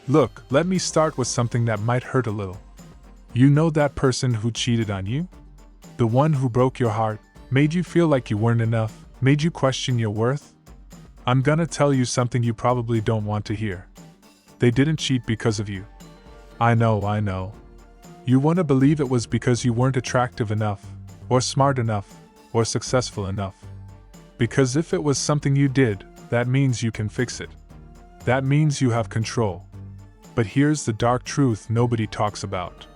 Look, let me start with something that might hurt a little. You know that person who cheated on you? The one who broke your heart, made you feel like you weren't enough, made you question your worth? I'm gonna tell you something you probably don't want to hear. They didn't cheat because of you. I know. You want to believe it was because you weren't attractive enough, or smart enough, or successful enough. Because if it was something you did, that means you can fix it. That means you have control. But here's the dark truth nobody talks about.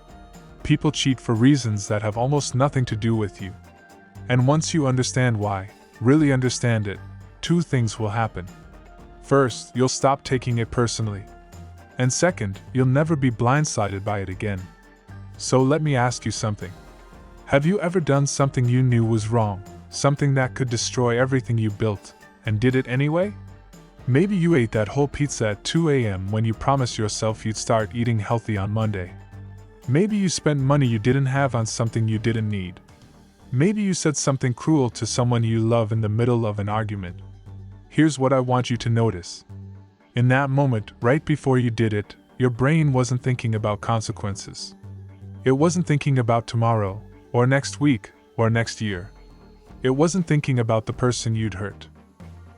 People cheat for reasons that have almost nothing to do with you. And once you understand why, really understand it, two things will happen. First, you'll stop taking it personally. And second, you'll never be blindsided by it again. So let me ask you something. Have you ever done something you knew was wrong, something that could destroy everything you built, and did it anyway? Maybe you ate that whole pizza at 2 a.m. when you promised yourself you'd start eating healthy on Monday. Maybe you spent money you didn't have on something you didn't need. Maybe you said something cruel to someone you love in the middle of an argument. Here's what I want you to notice. In that moment, right before you did it, your brain wasn't thinking about consequences. It wasn't thinking about tomorrow, or next week, or next year. It wasn't thinking about the person you'd hurt.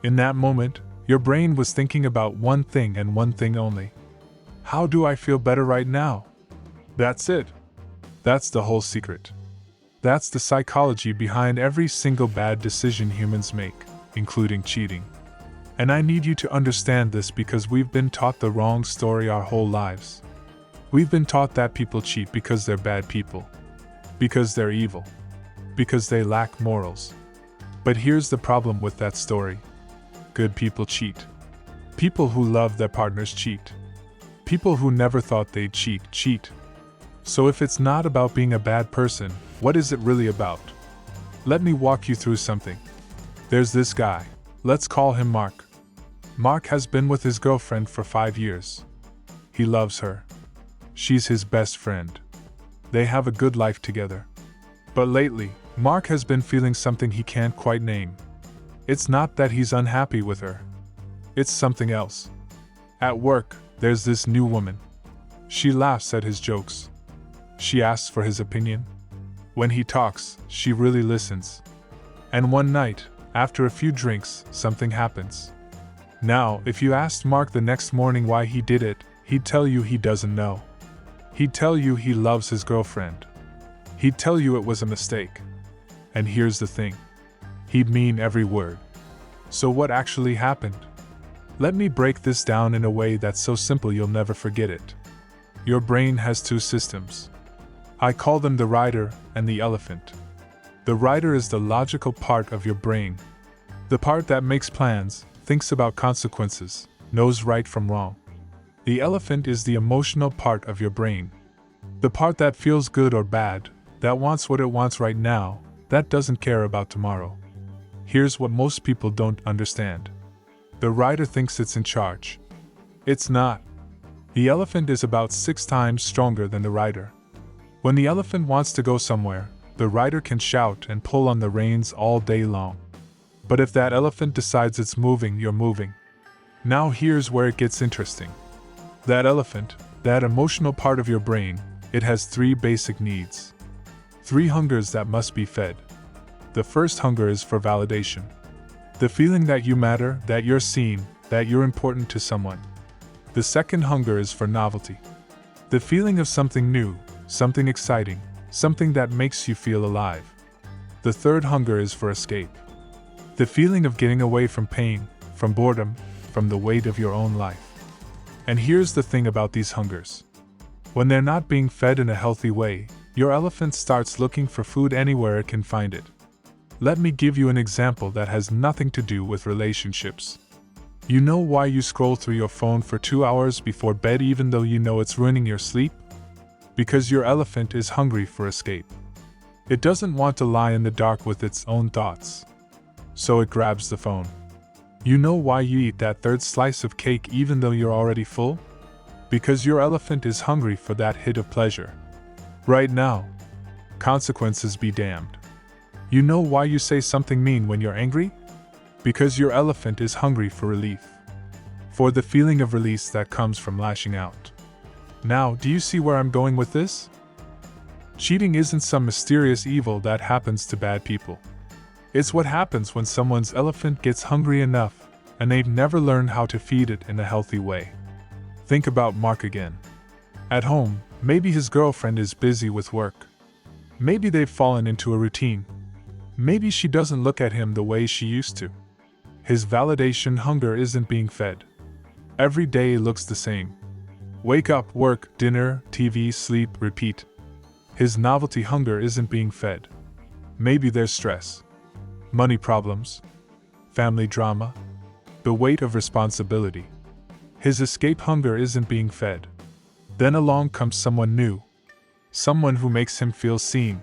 In that moment, your brain was thinking about one thing and one thing only. How do I feel better right now? That's it. That's the whole secret. That's the psychology behind every single bad decision humans make, including cheating. And I need you to understand this because we've been taught the wrong story our whole lives. We've been taught that people cheat because they're bad people. Because they're evil. Because they lack morals. But here's the problem with that story. Good people cheat. People who love their partners cheat. People who never thought they'd cheat. So if it's not about being a bad person, what is it really about? Let me walk you through something. There's this guy. Let's call him Mark. Mark has been with his girlfriend for 5 years. He loves her. She's his best friend. They have a good life together. But lately, Mark has been feeling something he can't quite name. It's not that he's unhappy with her. It's something else. At work, there's this new woman. She laughs at his jokes. She asks for his opinion. When he talks, she really listens. And one night, after a few drinks, something happens. Now, if you asked Mark the next morning why he did it, he'd tell you he doesn't know. He'd tell you he loves his girlfriend. He'd tell you it was a mistake. And here's the thing. He'd mean every word. So what actually happened? Let me break this down in a way that's so simple you'll never forget it. Your brain has two systems. I call them the rider and the elephant. The rider is the logical part of your brain. The part that makes plans, thinks about consequences, knows right from wrong. The elephant is the emotional part of your brain. The part that feels good or bad, that wants what it wants right now, that doesn't care about tomorrow. Here's what most people don't understand. The rider thinks it's in charge. It's not. The elephant is about 6 times stronger than the rider. When the elephant wants to go somewhere, the rider can shout and pull on the reins all day long. But if that elephant decides it's moving, you're moving. Now here's where it gets interesting. That elephant, that emotional part of your brain, it has 3 basic needs. 3 hungers that must be fed. The first hunger is for validation. The feeling that you matter, that you're seen, that you're important to someone. The second hunger is for novelty. The feeling of something new, something exciting, something that makes you feel alive. The third hunger is for escape. The feeling of getting away from pain, from boredom, from the weight of your own life. And here's the thing about these hungers. When they're not being fed in a healthy way, your elephant starts looking for food anywhere it can find it. Let me give you an example that has nothing to do with relationships. You know why you scroll through your phone for 2 hours before bed even though you know it's ruining your sleep? Because your elephant is hungry for escape. It doesn't want to lie in the dark with its own thoughts. So it grabs the phone. You know why you eat that 3rd slice of cake even though you're already full? Because your elephant is hungry for that hit of pleasure. Right now. Consequences be damned. You know why you say something mean when you're angry? Because your elephant is hungry for relief. for the feeling of release that comes from lashing out. Now, do you see where I'm going with this? Cheating isn't some mysterious evil that happens to bad people. It's what happens when someone's elephant gets hungry enough and they've never learned how to feed it in a healthy way. Think about Mark again. At home, maybe his girlfriend is busy with work. Maybe they've fallen into a routine. Maybe she doesn't look at him the way she used to. His validation hunger isn't being fed. Every day looks the same. Wake up, work, dinner, TV, sleep, repeat. His novelty hunger isn't being fed. Maybe there's stress, money problems, family drama, the weight of responsibility. His escape hunger isn't being fed. Then along comes someone new. Someone who makes him feel seen.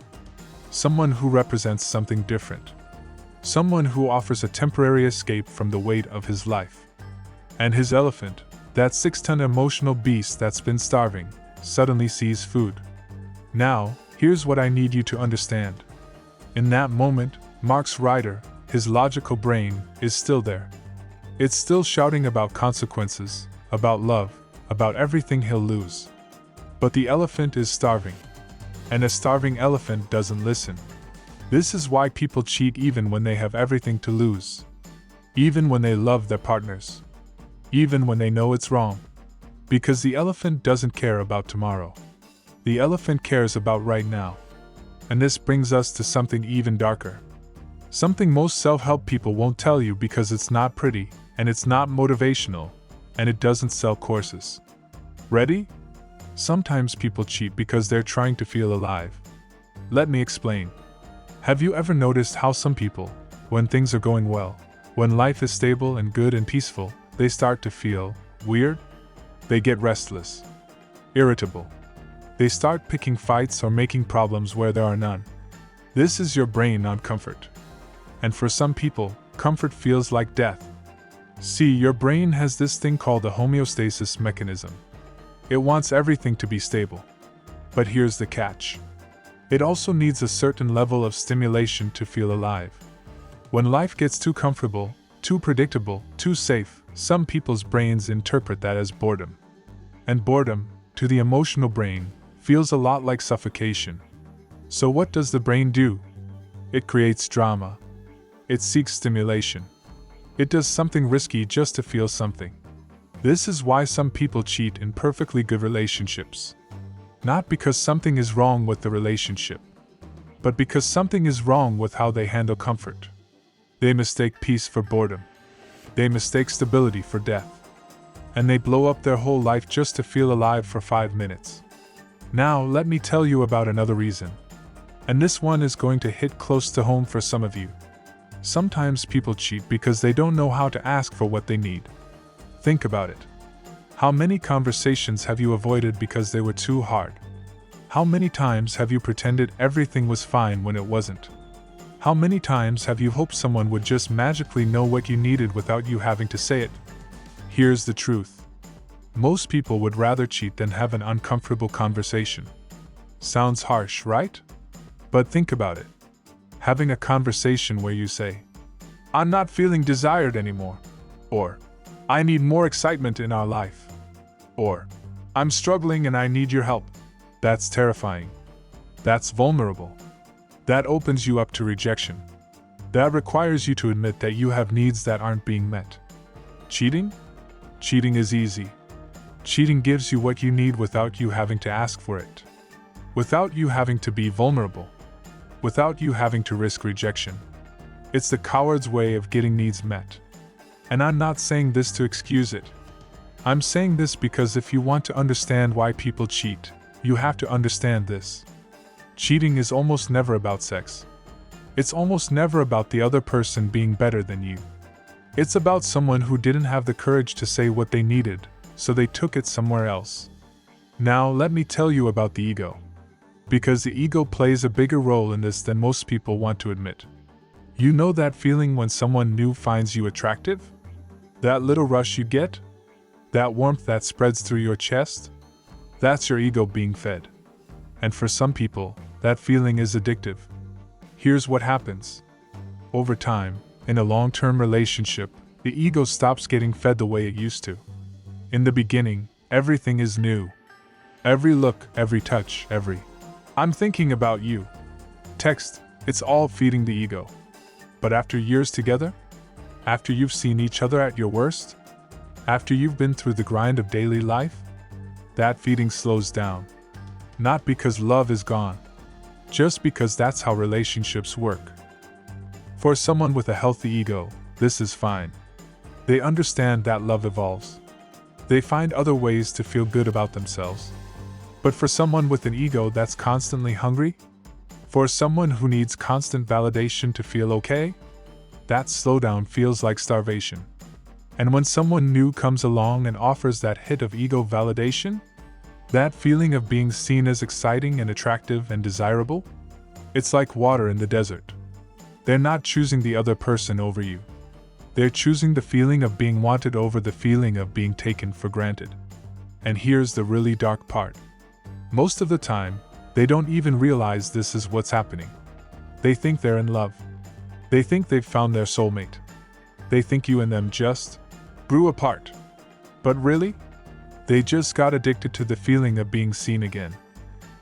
Someone who represents something different. Someone who offers a temporary escape from the weight of his life. And his elephant, that 6-ton emotional beast that's been starving, suddenly sees food. Now, here's what I need you to understand. In that moment, Mark's rider, his logical brain, is still there. It's still shouting about consequences, about love, about everything he'll lose. But the elephant is starving. And a starving elephant doesn't listen. This is why people cheat even when they have everything to lose. Even when they love their partners. Even when they know it's wrong. Because the elephant doesn't care about tomorrow. The elephant cares about right now. And this brings us to something even darker. Something most self-help people won't tell you because it's not pretty, and it's not motivational, and it doesn't sell courses. Ready? Sometimes people cheat because they're trying to feel alive. Let me explain. Have you ever noticed how some people, when things are going well, when life is stable and good and peaceful, they start to feel weird? They get restless, irritable. They start picking fights or making problems where there are none. This is your brain on comfort. And for some people, comfort feels like death. See, your brain has this thing called a homeostasis mechanism. It wants everything to be stable. But here's the catch. It also needs a certain level of stimulation to feel alive. When life gets too comfortable, too predictable, too safe, some people's brains interpret that as boredom. And boredom, to the emotional brain, feels a lot like suffocation. So what does the brain do? It creates drama. It seeks stimulation. It does something risky just to feel something. This is why some people cheat in perfectly good relationships. Not because something is wrong with the relationship, but because something is wrong with how they handle comfort. They mistake peace for boredom. They mistake stability for death. And they blow up their whole life just to feel alive for 5 minutes. Now, let me tell you about another reason. And this one is going to hit close to home for some of you. Sometimes people cheat because they don't know how to ask for what they need. Think about it. How many conversations have you avoided because they were too hard? How many times have you pretended everything was fine when it wasn't? How many times have you hoped someone would just magically know what you needed without you having to say it? Here's the truth. Most people would rather cheat than have an uncomfortable conversation. Sounds harsh, right? But think about it. Having a conversation where you say, "I'm not feeling desired anymore," or "I need more excitement in our life," or "I'm struggling and I need your help." That's terrifying. That's vulnerable. That opens you up to rejection. That requires you to admit that you have needs that aren't being met. Cheating? Cheating is easy. Cheating gives you what you need without you having to ask for it. Without you having to be vulnerable. Without you having to risk rejection. It's the coward's way of getting needs met. And I'm not saying this to excuse it. I'm saying this because if you want to understand why people cheat, you have to understand this. Cheating is almost never about sex. It's almost never about the other person being better than you. It's about someone who didn't have the courage to say what they needed, so they took it somewhere else. Now let me tell you about the ego. Because the ego plays a bigger role in this than most people want to admit. You know that feeling when someone new finds you attractive? That little rush you get? That warmth that spreads through your chest? That's your ego being fed. And for some people, that feeling is addictive. Here's what happens. Over time, in a long-term relationship, The ego stops getting fed the way it used to. In the beginning, everything is new. Every look, every touch, every "I'm thinking about you" text, it's all feeding the ego. But after years together, after you've seen each other at your worst, after you've been through the grind of daily life, that feeding slows down. Not because love is gone, just because that's how relationships work. For someone with a healthy ego, this is fine. They understand that love evolves. They find other ways to feel good about themselves. But for someone with an ego that's constantly hungry, for someone who needs constant validation to feel okay, that slowdown feels like starvation. And when someone new comes along and offers that hit of ego validation, that feeling of being seen as exciting and attractive and desirable, it's like water in the desert. They're not choosing the other person over you. They're choosing the feeling of being wanted over the feeling of being taken for granted. And here's the really dark part. Most of the time, they don't even realize this is what's happening. They think they're in love. They think they've found their soulmate. They think you and them just grew apart. But really? They just got addicted to the feeling of being seen again.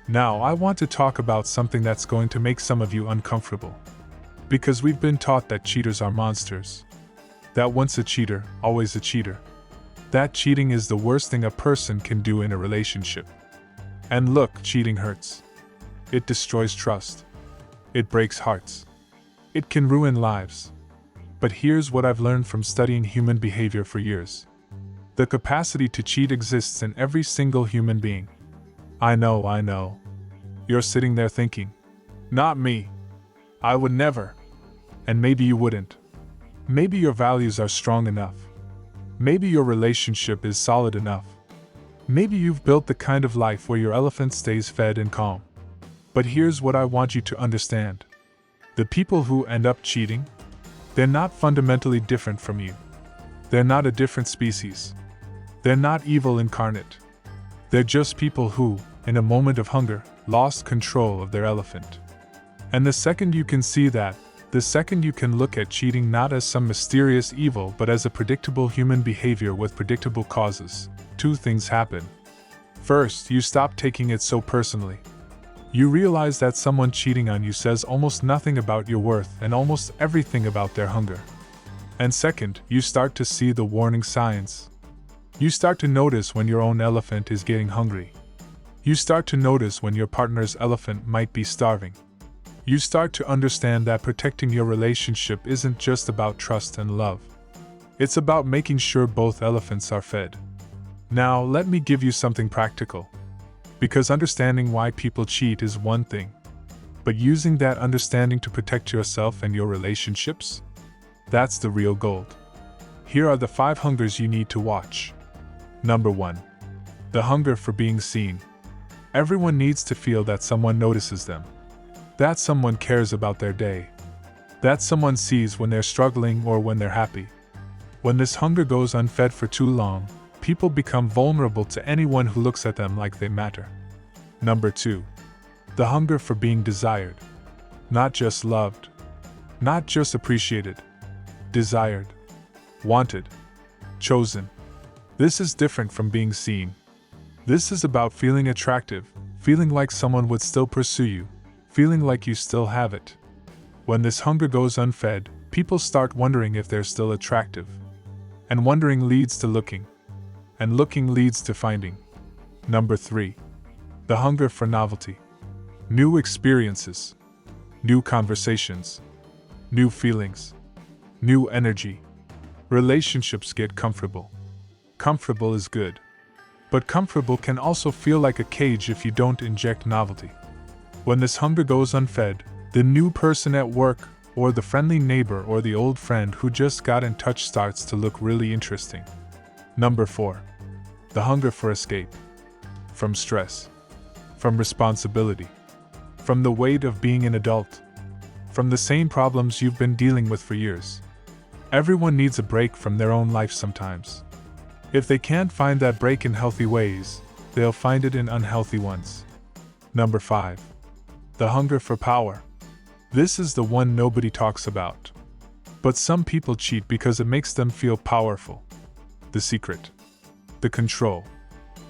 Now, I want to talk about something that's going to make some of you uncomfortable. Because we've been taught that cheaters are monsters. That once a cheater, always a cheater. That cheating is the worst thing a person can do in a relationship. And look, cheating hurts. It destroys trust. It breaks hearts. It can ruin lives. But here's what I've learned from studying human behavior for years. The capacity to cheat exists in every single human being. I know. You're sitting there thinking, not me. I would never. And maybe you wouldn't. Maybe your values are strong enough. Maybe your relationship is solid enough. Maybe you've built the kind of life where your elephant stays fed and calm. But here's what I want you to understand. The people who end up cheating, they're not fundamentally different from you. They're not a different species. They're not evil incarnate. They're just people who, in a moment of hunger, lost control of their elephant. And the second you can see that, the second you can look at cheating not as some mysterious evil but as a predictable human behavior with predictable causes, two things happen. First, you stop taking it so personally. You realize that someone cheating on you says almost nothing about your worth and almost everything about their hunger. And second, you start to see the warning signs. You start to notice when your own elephant is getting hungry. You start to notice when your partner's elephant might be starving. You start to understand that protecting your relationship isn't just about trust and love. It's about making sure both elephants are fed. Now, let me give you something practical. Because understanding why people cheat is one thing, but using that understanding to protect yourself and your relationships? That's the real gold. Here are the 5 hungers you need to watch. Number 1. The hunger for being seen. Everyone needs to feel that someone notices them. That someone cares about their day. That someone sees when they're struggling or when they're happy. When this hunger goes unfed for too long, people become vulnerable to anyone who looks at them like they matter. Number 2. The hunger for being desired. Not just loved. Not just appreciated. Desired. Wanted. Chosen. This is different from being seen. This is about feeling attractive, feeling like someone would still pursue you, feeling like you still have it. When this hunger goes unfed, people start wondering if they're still attractive. And wondering leads to looking. And looking leads to finding. Number 3. The hunger for novelty. New experiences. New conversations. New feelings. New energy. Relationships get comfortable. Comfortable is good. But comfortable can also feel like a cage if you don't inject novelty. When this hunger goes unfed, the new person at work, or the friendly neighbor or the old friend who just got in touch starts to look really interesting. Number 4. The hunger for escape. From stress. From responsibility. From the weight of being an adult. From the same problems you've been dealing with for years. Everyone needs a break from their own life sometimes. If they can't find that break in healthy ways, they'll find it in unhealthy ones. Number 5. The hunger for power. This is the one nobody talks about. But some people cheat because it makes them feel powerful. The secret. The control.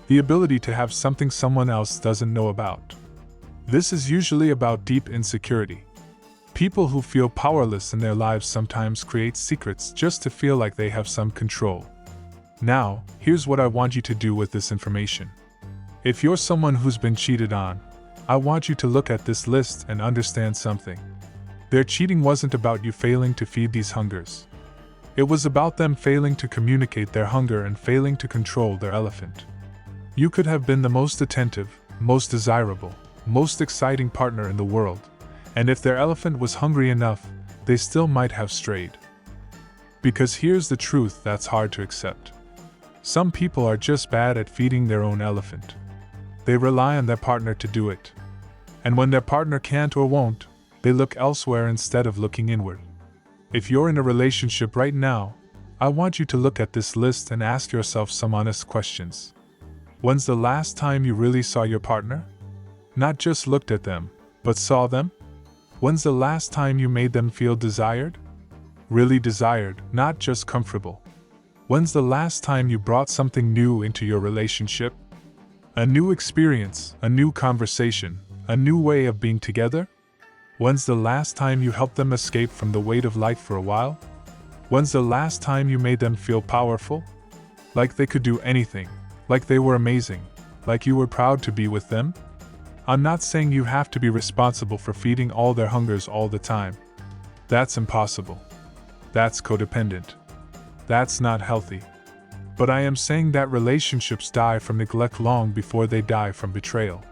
The ability to have something someone else doesn't know about. This is usually about deep insecurity. People who feel powerless in their lives sometimes create secrets just to feel like they have some control. Now, here's what I want you to do with this information. If you're someone who's been cheated on, I want you to look at this list and understand something. Their cheating wasn't about you failing to feed these hungers. It was about them failing to communicate their hunger and failing to control their elephant. You could have been the most attentive, most desirable, most exciting partner in the world, and if their elephant was hungry enough, they still might have strayed. Because here's the truth that's hard to accept. Some people are just bad at feeding their own elephant. They rely on their partner to do it. And when their partner can't or won't, they look elsewhere instead of looking inward. If you're in a relationship right now, I want you to look at this list and ask yourself some honest questions. When's the last time you really saw your partner? Not just looked at them, but saw them? When's the last time you made them feel desired? Really desired, not just comfortable. When's the last time you brought something new into your relationship? A new experience, a new conversation, a new way of being together? When's the last time you helped them escape from the weight of life for a while? When's the last time you made them feel powerful? Like they could do anything, like they were amazing, like you were proud to be with them? I'm not saying you have to be responsible for feeding all their hungers all the time. That's impossible. That's codependent. That's not healthy. But I am saying that relationships die from neglect long before they die from betrayal.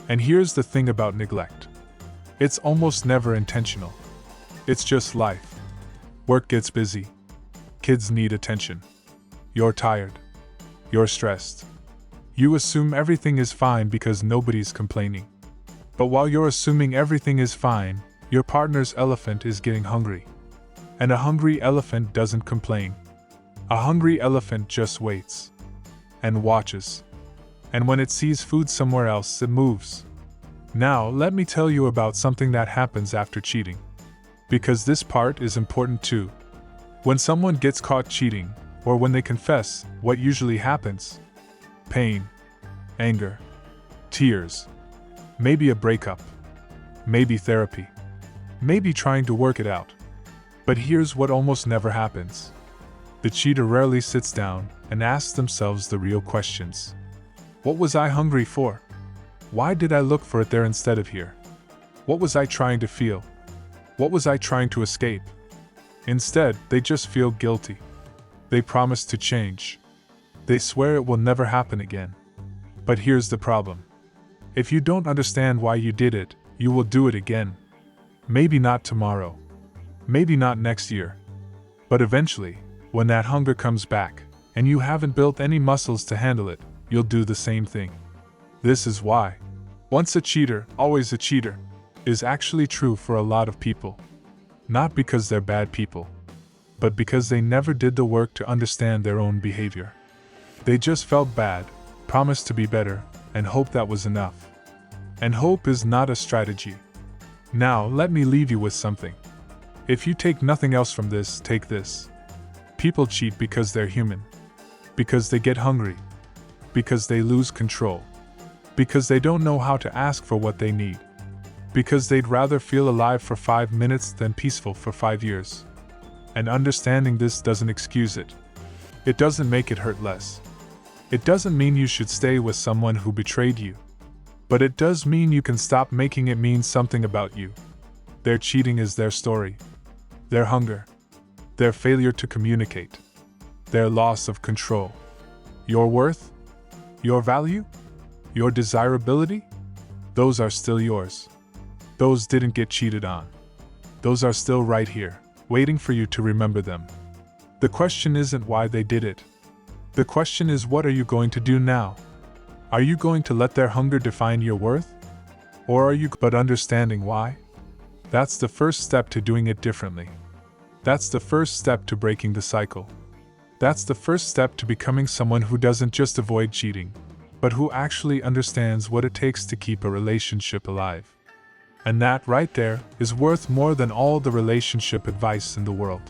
And here's the thing about neglect. It's almost never intentional. It's just life. Work gets busy. Kids need attention. You're tired. You're stressed. You assume everything is fine because nobody's complaining. But while you're assuming everything is fine, your partner's elephant is getting hungry. And a hungry elephant doesn't complain. A hungry elephant just waits. And watches. And when it sees food somewhere else, it moves. Now, let me tell you about something that happens after cheating. Because this part is important too. When someone gets caught cheating, or when they confess, what usually happens? Pain, anger, tears, maybe a breakup, maybe therapy, maybe trying to work it out. But here's what almost never happens. The cheater rarely sits down and asks themselves the real questions. What was I hungry for? Why did I look for it there instead of here? What was I trying to feel? What was I trying to escape? Instead, they just feel guilty. They promise to change. They swear it will never happen again. But here's the problem. If you don't understand why you did it, you will do it again. Maybe not tomorrow. Maybe not next year. But eventually, when that hunger comes back, and you haven't built any muscles to handle it, you'll do the same thing. This is why once a cheater, always a cheater, is actually true for a lot of people. Not because they're bad people, but because they never did the work to understand their own behavior. They just felt bad, promised to be better, and hoped that was enough. And hope is not a strategy. Now, let me leave you with something. If you take nothing else from this, take this. People cheat because they're human. Because they get hungry. Because they lose control. Because they don't know how to ask for what they need. Because they'd rather feel alive for 5 minutes than peaceful for 5 years. And understanding this doesn't excuse it. It doesn't make it hurt less. It doesn't mean you should stay with someone who betrayed you. But it does mean you can stop making it mean something about you. Their cheating is their story. Their hunger. Their failure to communicate. Their loss of control. Your worth? Your value? Your desirability? Those are still yours. Those didn't get cheated on. Those are still right here, waiting for you to remember them. The question isn't why they did it. The question is, what are you going to do now? Are you going to let their hunger define your worth? Or are you but understanding why? That's the first step to doing it differently. That's the first step to breaking the cycle. That's the first step to becoming someone who doesn't just avoid cheating, but who actually understands what it takes to keep a relationship alive. And that right there is worth more than all the relationship advice in the world.